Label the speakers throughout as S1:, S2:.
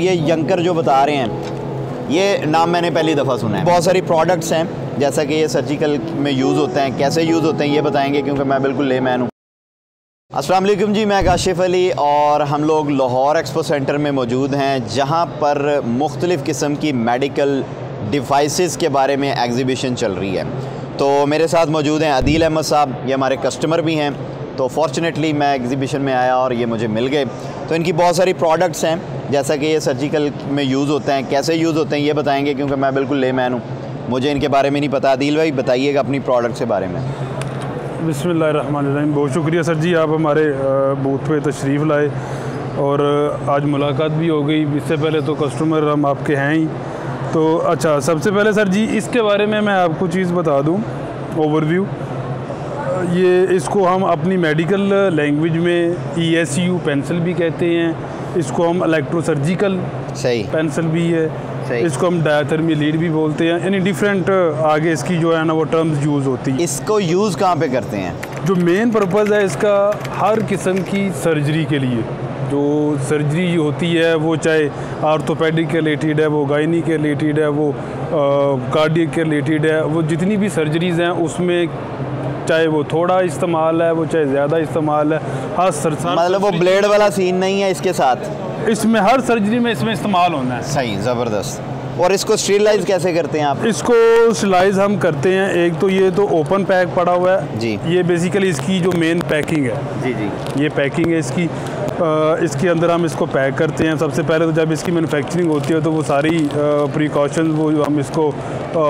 S1: ये यंकर जो बता रहे हैं, ये नाम मैंने पहली दफ़ा सुना है। बहुत सारी प्रोडक्ट्स हैं, जैसा कि ये सर्जिकल में यूज़ होते हैं, कैसे यूज़ होते हैं ये बताएंगे, क्योंकि मैं बिल्कुल लेमैन हूँ। अस्सलाम वालेकुम जी, मैं काशिफ अली और हम लोग लाहौर एक्सपो सेंटर में मौजूद हैं, जहाँ पर मुख्तलिफ़ किस्म की मेडिकल डिवाइसेस के बारे में एग्ज़िबिशन चल रही है। तो मेरे साथ मौजूद हैं अदील अहमद साहब, ये हमारे कस्टमर भी हैं। तो फॉर्चुनेटली मैं एग्ज़िबिशन में आया और ये मुझे मिल गए। तो इनकी बहुत सारी प्रोडक्ट्स हैं, जैसा कि ये सर्जिकल में यूज़ होते हैं, कैसे यूज़ होते हैं ये बताएंगे, क्योंकि मैं बिल्कुल लेमैन हूँ, मुझे इनके बारे में नहीं पता। अदील भाई बताइएगा अपनी प्रोडक्ट्स के बारे में।
S2: बिस्मिल्लाहिर्रहमानिर्रहीम। बहुत शुक्रिया सर जी, आप हमारे बूथ पे तशरीफ़ लाए और आज मुलाकात भी हो गई। इससे पहले तो कस्टमर हम आपके हैं ही। तो अच्छा, सबसे पहले सर जी इसके बारे में मैं आपको चीज़ बता दूं, ओवरव्यू। ये इसको हम अपनी मेडिकल लैंग्वेज में ESU पेंसिल भी कहते हैं, इसको हम इलेक्ट्रोसर्जिकल
S1: सही
S2: पेंसिल भी है, इसको हम डायथर्मी लीड भी बोलते हैं। यानी डिफरेंट आगे इसकी जो है ना वो टर्म्स यूज़ होती है।
S1: इसको यूज़ कहाँ पे करते हैं?
S2: जो मेन पर्पज़ है इसका, हर किस्म की सर्जरी के लिए जो सर्जरी होती है, वो चाहे आर्थोपेडिक के रिलेटेड है, वो गायनी के रिलेटेड है, वो कार्डियक के रिलेटेड है, वो जितनी भी सर्जरीज़ हैं उसमें चाहे वो थोड़ा इस्तेमाल है, वो चाहे ज़्यादा इस्तेमाल है, हर
S1: मतलब वो ब्लेड वाला सीन नहीं है इसके साथ,
S2: इसमें हर सर्जरी में इसमें इस्तेमाल होना है।
S1: सही, ज़बरदस्त। और इसको स्टेरिलाइज कैसे करते हैं आप?
S2: इसको स्टेरिलाइज हम करते हैं, एक तो ये तो ओपन पैक पड़ा हुआ है
S1: जी,
S2: ये बेसिकली इसकी जो मेन पैकिंग है
S1: जी जी,
S2: ये पैकिंग है इसकी। इसके अंदर हम इसको पैक करते हैं। सबसे पहले तो जब इसकी मैन्युफैक्चरिंग होती है तो वो सारी प्रिकॉशंस वो हम इसको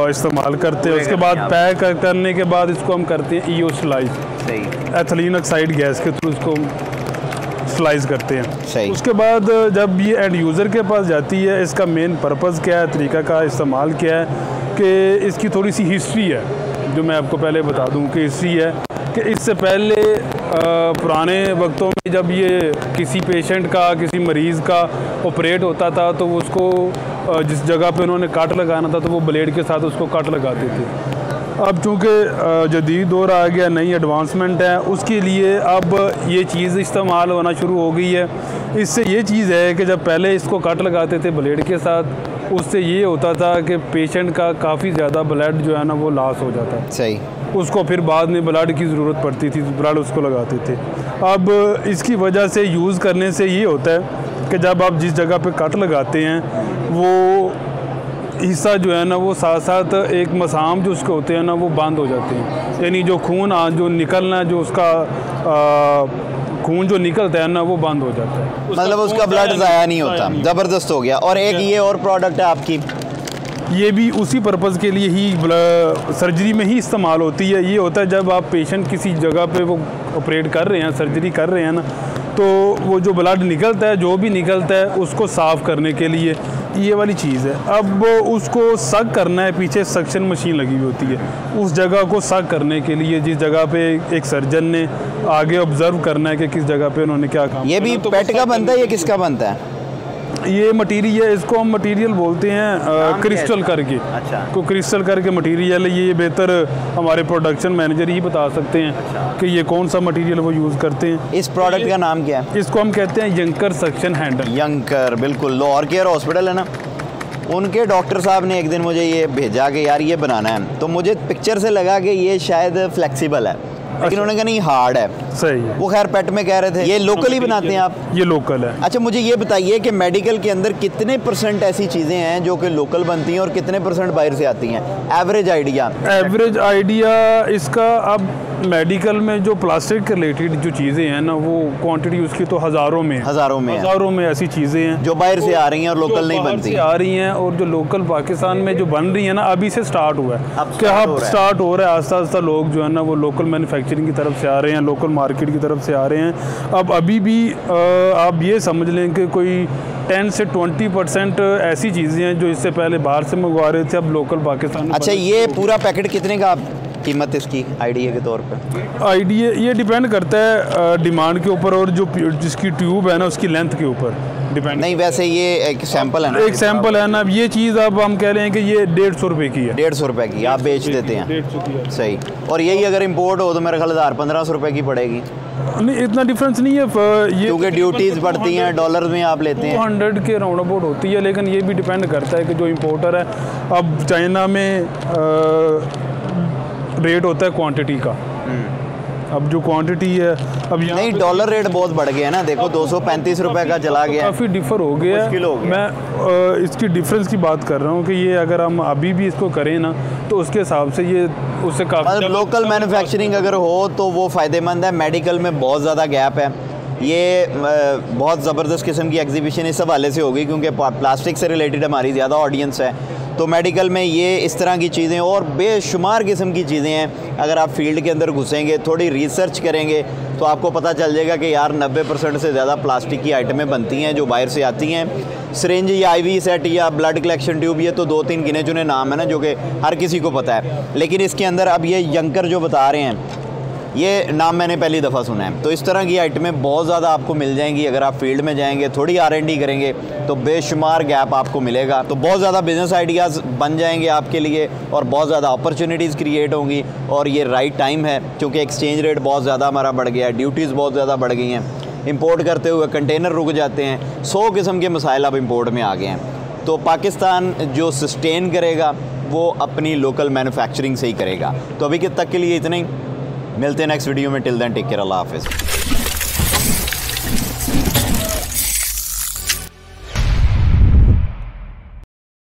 S2: इस्तेमाल करते हैं। उसके बाद पैक करने के बाद इसको हम करते हैं EO स्टेरिलाइज,
S1: सही,
S2: एथिलीन ऑक्साइड गैस के थ्रू इसको स्लाइस करते हैं।
S1: सही।
S2: उसके बाद जब ये एंड यूज़र के पास जाती है, इसका मेन पर्पज़ क्या है, तरीका का इस्तेमाल क्या है, कि इसकी थोड़ी सी हिस्ट्री है जो मैं आपको पहले बता दूं कि हिस्ट्री है कि इससे पहले पुराने वक्तों में जब ये किसी पेशेंट का, किसी मरीज़ का ऑपरेट होता था तो उसको जिस जगह पे उन्होंने कट लगाना था तो वो ब्लेड के साथ उसको कट लगाते थे। अब चूँकि जदीद दौर आ गया, नई एडवांसमेंट है, उसके लिए अब ये चीज़ इस्तेमाल होना शुरू हो गई है। इससे ये चीज़ है कि जब पहले इसको कट लगाते थे ब्लेड के साथ, उससे ये होता था कि पेशेंट का काफ़ी ज़्यादा ब्लड जो है ना वो लॉस हो जाता है।
S1: सही।
S2: उसको फिर बाद में ब्लड की ज़रूरत पड़ती थी, ब्लड उसको लगाते थे। अब इसकी वजह से यूज़ करने से ये होता है कि जब आप जिस जगह पे कट लगाते हैं वो हिस्सा जो है ना वो साथ साथ एक मसाम जो उसके होते हैं ना वो बंद हो जाते हैं। यानी जो खून जो निकलना, जो उसका खून जो निकलता है ना वो बंद हो जाता है,
S1: मतलब उसका ब्लड ज़ाया नहीं होता। ज़बरदस्त हो गया। और एक ये और प्रोडक्ट है आपकी,
S2: ये भी उसी पर्पज़ के लिए ही सर्जरी में ही इस्तेमाल होती है। ये होता है जब आप पेशेंट किसी जगह पे वो ऑपरेट कर रहे हैं, सर्जरी कर रहे हैं ना, तो वो जो ब्लड निकलता है, जो भी निकलता है, उसको साफ़ करने के लिए ये वाली चीज़ है। अब उसको सक करना है, पीछे सक्शन मशीन लगी हुई होती है, उस जगह को सक करने के लिए जिस जगह पे एक सर्जन ने आगे ऑब्ज़र्व करना है कि किस जगह पे उन्होंने क्या काम।
S1: ये भी पेट का बनता है, ये किसका बनता है?
S2: ये मटीरियल, इसको हम मटीरियल बोलते हैं क्रिस्टल करके।
S1: अच्छा।
S2: तो क्रिस्टल करके मटीरियल है ये, बेहतर हमारे प्रोडक्शन मैनेजर ही बता सकते हैं। अच्छा। कि ये कौन सा मटीरियल वो यूज़ करते हैं।
S1: इस प्रोडक्ट का नाम क्या है?
S2: इसको हम कहते हैं यंकर सक्शन हैंडल।
S1: यंकर, बिल्कुल। लाहौर केयर हॉस्पिटल है ना, उनके डॉक्टर साहब ने एक दिन मुझे ये भेजा कि यार ये बनाना है, तो मुझे पिक्चर से लगा कि ये शायद फ्लेक्सिबल है, लेकिन उन्होंने कहा नहीं हार्ड है।
S2: सही है।
S1: वो खैर पेट में कह रहे थे। ये लोकल ही बनाते हैं आप?
S2: ये लोकल है।
S1: अच्छा, मुझे ये बताइए कि मेडिकल के अंदर कितने % ऐसी चीज़ें हैं जो कि लोकल बनती हैं और कितने % बाहर से आती हैं? Average idea.
S2: एवरेज आइडिया इसका, अब मेडिकल में जो प्लास्टिक के रिलेटेड जो चीज़ें हैं ना वो क्वांटिटी उसकी तो हज़ारों में ऐसी चीज़ें हैं
S1: जो बाहर से आ रही हैं और लोकल नहीं बनती
S2: आ रही हैं। और जो लोकल पाकिस्तान में जो बन रही है ना, अभी से स्टार्ट हुआ है, स्टार्ट हो रहा है आस्ता आस्ता। लोग जो है ना वो लोकल मैन्युफैक्चरिंग की तरफ से आ रहे हैं, लोकल मार्केट की तरफ से आ रहे हैं। अब अभी भी आप ये समझ लें कि कोई 10 से 20% ऐसी चीज़ें हैं जो इससे पहले बाहर से मंगवा रहे थे, अब लोकल पाकिस्तान में।
S1: अच्छा, ये पूरा पैकेट कितने का कीमत इसकी आइडिया के तौर पे?
S2: आइडिया ये डिपेंड करता है डिमांड के ऊपर और जो जिसकी ट्यूब है ना उसकी लेंथ के ऊपर डिपेंड
S1: नहीं, वैसे ये एक सैंपल है ना,
S2: एक सैंपल है ना। अब ये चीज़ अब हम कह रहे हैं कि ये 150 रुपये की है,
S1: 150 रुपए की आप बेच देते हैं।
S2: 150 की है।
S1: सही। और यही अगर इंपोर्ट हो तो मेरे ख्याल 1000-1500 रुपए की पड़ेगी,
S2: नहीं इतना डिफरेंस नहीं है ये,
S1: क्योंकि ड्यूटीज़ बढ़ती हैं, डॉलर में आप लेते हैं।
S2: 200 के राउंड अबाउट होती है, लेकिन ये भी डिपेंड करता है कि जो इंपोर्टर है, अब चाइना में रेट होता है क्वांटिटी का। अब जो क्वांटिटी है, अब यहाँ
S1: नहीं, डॉलर रेट बहुत बढ़ गया है ना, देखो 235 रुपए का चला गया,
S2: काफ़ी डिफर हो गया
S1: मुश्किल हो गया।
S2: मैं इसकी डिफरेंस की बात कर रहा हूँ कि ये अगर हम अभी भी इसको करें ना तो उसके हिसाब से ये उससे काफ़ी
S1: लोकल मैन्युफैक्चरिंग अगर हो तो वो फ़ायदेमंद है। मेडिकल में बहुत ज़्यादा गैप है, ये बहुत ज़बरदस्त किस्म की एग्जीबिशन इस हवाले से होगी क्योंकि प्लास्टिक से रिलेटेड हमारी ज़्यादा ऑडियंस है, तो मेडिकल में ये इस तरह की चीज़ें और बेशुमार किस्म की चीज़ें हैं। अगर आप फील्ड के अंदर घुसेंगे, थोड़ी रिसर्च करेंगे तो आपको पता चल जाएगा कि यार 90% से ज़्यादा प्लास्टिक की आइटमें बनती हैं जो बाहर से आती हैं। सिरिंज या IV सेट या ब्लड कलेक्शन ट्यूब, ये तो 2-3 गिने चुने नाम है ना जो कि हर किसी को पता है, लेकिन इसके अंदर अब ये यंकर जो बता रहे हैं ये नाम मैंने पहली दफ़ा सुना है। तो इस तरह की आइटमें बहुत ज़्यादा आपको मिल जाएंगी अगर आप फील्ड में जाएंगे, थोड़ी R&D करेंगे तो बेशुमार गैप आपको मिलेगा। तो बहुत ज़्यादा बिज़नेस आइडियाज़ बन जाएंगे आपके लिए और बहुत ज़्यादा अपॉर्चुनिटीज़ क्रिएट होंगी। और ये राइट टाइम है क्योंकि एक्सचेंज रेट बहुत ज़्यादा हमारा बढ़ गया है, ड्यूटीज़ बहुत ज़्यादा बढ़ गई हैं, इंपोर्ट करते हुए कंटेनर रुक जाते हैं, 100 किस्म के मसाइल अब इंपोर्ट में आ गए हैं। तो पाकिस्तान जो सस्टेन करेगा वो अपनी लोकल मैन्युफैक्चरिंग से ही करेगा। तो अभी तक के लिए इतना ही, मिलते हैं नेक्स्ट वीडियो में। टिल देन टेक केयर, अल्लाह हाफिज़।